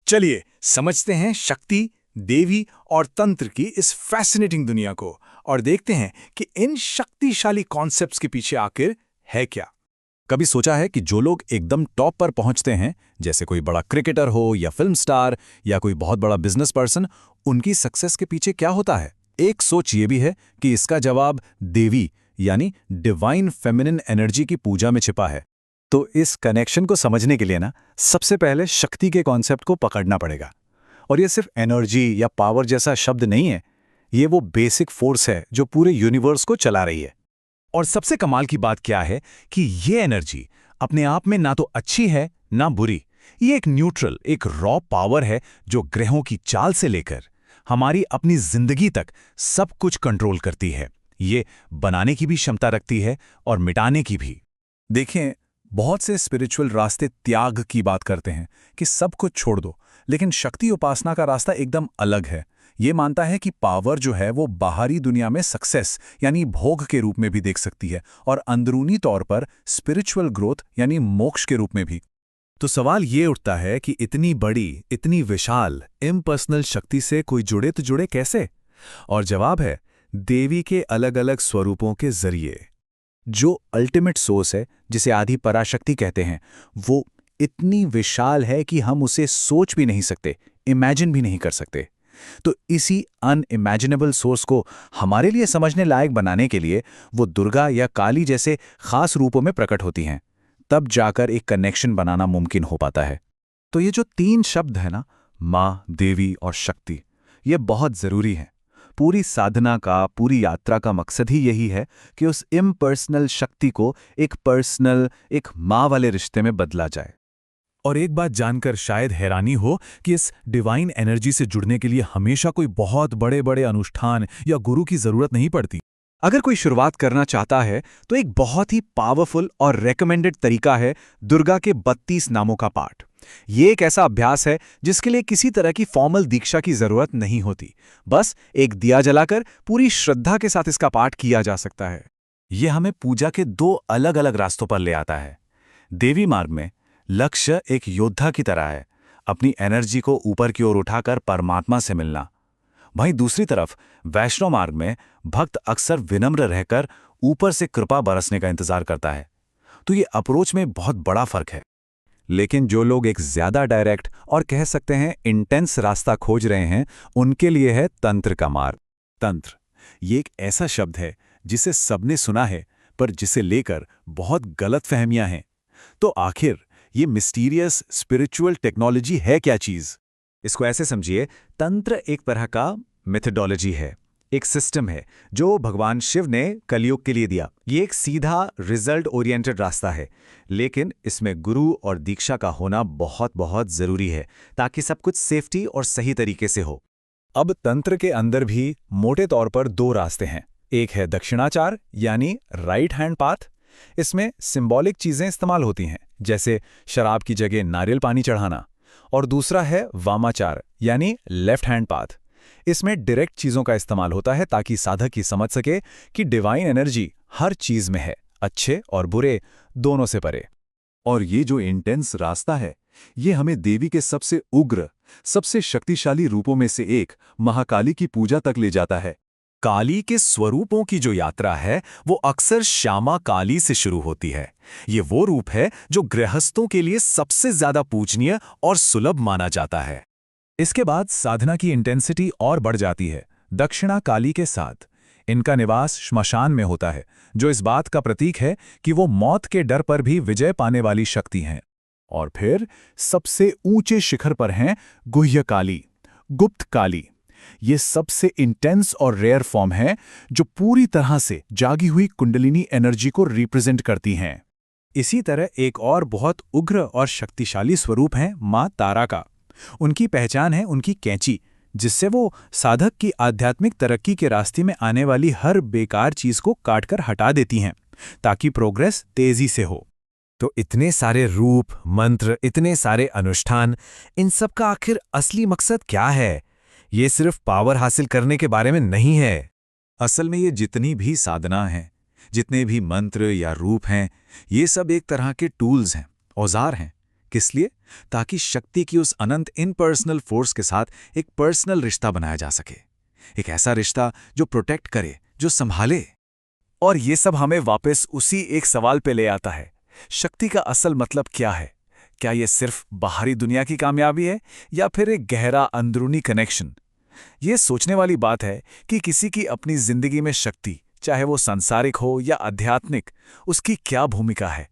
चलिए समझते हैं शक्ति, देवी और तंत्र की इस फैसिनेटिंग दुनिया को और देखते हैं कि इन शक्तिशाली कॉन्सेप्ट्स के पीछे आखिर है क्या। कभी सोचा है कि जो लोग एकदम टॉप पर पहुंचते हैं, जैसे कोई बड़ा क्रिकेटर हो या फिल्म स्टार या कोई बहुत बड़ा बिजनेस पर्सन, उनकी सक्सेस के पीछे क्या होता है? एक सोच ये भी है कि इसका जवाब देवी यानी डिवाइन फेमिनिन एनर्जी की पूजा में छिपा है। तो इस कनेक्शन को समझने के लिए सबसे पहले शक्ति के कॉन्सेप्ट को पकड़ना पड़ेगा। और ये सिर्फ एनर्जी या पावर जैसा शब्द नहीं है, ये वो बेसिक फोर्स है जो पूरे यूनिवर्स को चला रही है। और सबसे कमाल की बात क्या है कि ये एनर्जी अपने आप में ना तो अच्छी है ना बुरी। ये एक न्यूट्रल, एक रॉ पावर है जो ग्रहों की चाल से लेकर हमारी अपनी जिंदगी तक सब कुछ कंट्रोल करती है। ये बनाने की भी क्षमता रखती है और मिटाने की भी। देखें, बहुत से स्पिरिचुअल रास्ते त्याग की बात करते हैं कि सब कुछ छोड़ दो, लेकिन शक्ति उपासना का रास्ता एकदम अलग है। ये मानता है कि पावर जो है वो बाहरी दुनिया में सक्सेस यानी भोग के रूप में भी देख सकती है और अंदरूनी तौर पर स्पिरिचुअल ग्रोथ यानी मोक्ष के रूप में भी। तो सवाल ये उठता है कि इतनी बड़ी, इतनी विशाल इम्पर्सनल शक्ति से कोई जुड़े तो जुड़े कैसे? और जवाब है देवी के अलग अलग स्वरूपों के जरिए। जो अल्टीमेट सोर्स है, जिसे आदि पराशक्ति कहते हैं, वो इतनी विशाल है कि हम उसे सोच भी नहीं सकते, इमेजिन भी नहीं कर सकते। तो इसी अनइमेजिनेबल सोर्स को हमारे लिए समझने लायक बनाने के लिए वो दुर्गा या काली जैसे खास रूपों में प्रकट होती हैं, तब जाकर एक कनेक्शन बनाना मुमकिन हो पाता है। तो ये जो तीन शब्द है माँ, देवी और शक्ति, ये बहुत जरूरी हैं। पूरी साधना का, पूरी यात्रा का मकसद ही यही है कि उस इम्पर्सनल शक्ति को एक पर्सनल, एक माँ वाले रिश्ते में बदला जाए। और एक बात जानकर शायद हैरानी हो कि इस डिवाइन एनर्जी से जुड़ने के लिए हमेशा कोई बहुत बड़े बड़े अनुष्ठान या गुरु की जरूरत नहीं पड़ती। अगर कोई शुरुआत करना चाहता है तो एक बहुत ही पावरफुल और रेकमेंडेड तरीका है दुर्गा के 32 नामों का पाठ। ये एक ऐसा अभ्यास है जिसके लिए किसी तरह की फॉर्मल दीक्षा की जरूरत नहीं होती। बस एक दिया जलाकर पूरी श्रद्धा के साथ इसका पाठ किया जा सकता है। यह हमें पूजा के दो अलग अलग रास्तों पर ले आता है। देवी मार्ग में लक्ष्य एक योद्धा की तरह है, अपनी एनर्जी को ऊपर की ओर उठाकर परमात्मा से मिलना। वहीं दूसरी तरफ वैष्णव मार्ग में भक्त अक्सर विनम्र रहकर ऊपर से कृपा बरसने का इंतजार करता है। तो ये अप्रोच में बहुत बड़ा फर्क है। लेकिन जो लोग एक ज्यादा डायरेक्ट और कह सकते हैं इंटेंस रास्ता खोज रहे हैं, उनके लिए है तंत्र का मार्ग। तंत्र ये एक ऐसा शब्द है जिसे सबने सुना है, पर जिसे लेकर बहुत गलतफहमियां हैं। तो आखिर ये मिस्टीरियस स्पिरिचुअल टेक्नोलॉजी है क्या चीज? इसको ऐसे समझिए, तंत्र एक तरह का मेथडोलॉजी है, एक सिस्टम है जो भगवान शिव ने कलयुग के लिए दिया। ये एक सीधा रिजल्ट ओरिएंटेड रास्ता है, लेकिन इसमें गुरु और दीक्षा का होना बहुत बहुत जरूरी है ताकि सब कुछ सेफ्टी और सही तरीके से हो। अब तंत्र के अंदर भी मोटे तौर पर दो रास्ते हैं। एक है दक्षिणाचार यानी राइट हैंड पाथ। इसमें सिंबॉलिक चीजें इस्तेमाल होती हैं, जैसे शराब की जगह नारियल पानी चढ़ाना। और दूसरा है वामाचार यानी लेफ्ट हैंड पाथ। इसमें डायरेक्ट चीजों का इस्तेमाल होता है ताकि साधक ही समझ सके कि डिवाइन एनर्जी हर चीज में है, अच्छे और बुरे दोनों से परे। और ये जो इंटेंस रास्ता है, ये हमें देवी के सबसे उग्र, सबसे शक्तिशाली रूपों में से एक महाकाली की पूजा तक ले जाता है। काली के स्वरूपों की जो यात्रा है वो अक्सर श्यामा काली से शुरू होती है। ये वो रूप है जो गृहस्थों के लिए सबसे ज्यादा पूजनीय और सुलभ माना जाता है। इसके बाद साधना की इंटेंसिटी और बढ़ जाती है दक्षिणा काली के साथ। इनका निवास श्मशान में होता है, जो इस बात का प्रतीक है कि वो मौत के डर पर भी विजय पाने वाली शक्ति हैं। और फिर सबसे ऊंचे शिखर पर हैं गुह्य काली, गुप्त काली। ये सबसे इंटेंस और रेयर फॉर्म है जो पूरी तरह से जागी हुई कुंडलिनी एनर्जी को रिप्रेजेंट करती हैं। इसी तरह एक और बहुत उग्र और शक्तिशाली स्वरूप है मां तारा का। उनकी पहचान है उनकी कैंची, जिससे वो साधक की आध्यात्मिक तरक्की के रास्ते में आने वाली हर बेकार चीज को काटकर हटा देती हैं ताकि प्रोग्रेस तेजी से हो। तो इतने सारे रूप, मंत्र, इतने सारे अनुष्ठान, इन सब का आखिर असली मकसद क्या है? ये सिर्फ पावर हासिल करने के बारे में नहीं है। असल में ये जितनी भी साधना हैं, जितने भी मंत्र या रूप हैं, ये सब एक तरह के टूल्स हैं, औजार हैं। किस लिए? ताकि शक्ति की उस अनंत इनपर्सनल फोर्स के साथ एक पर्सनल रिश्ता बनाया जा सके। एक ऐसा रिश्ता जो प्रोटेक्ट करे, जो संभाले। और ये सब हमें वापस उसी एक सवाल पे ले आता है, शक्ति का असल मतलब क्या है? क्या ये सिर्फ बाहरी दुनिया की कामयाबी है या फिर एक गहरा अंदरूनी कनेक्शन? ये सोचने वाली बात है कि किसी की अपनी जिंदगी में शक्ति, चाहे वो सांसारिक हो या आध्यात्मिक, उसकी क्या भूमिका है।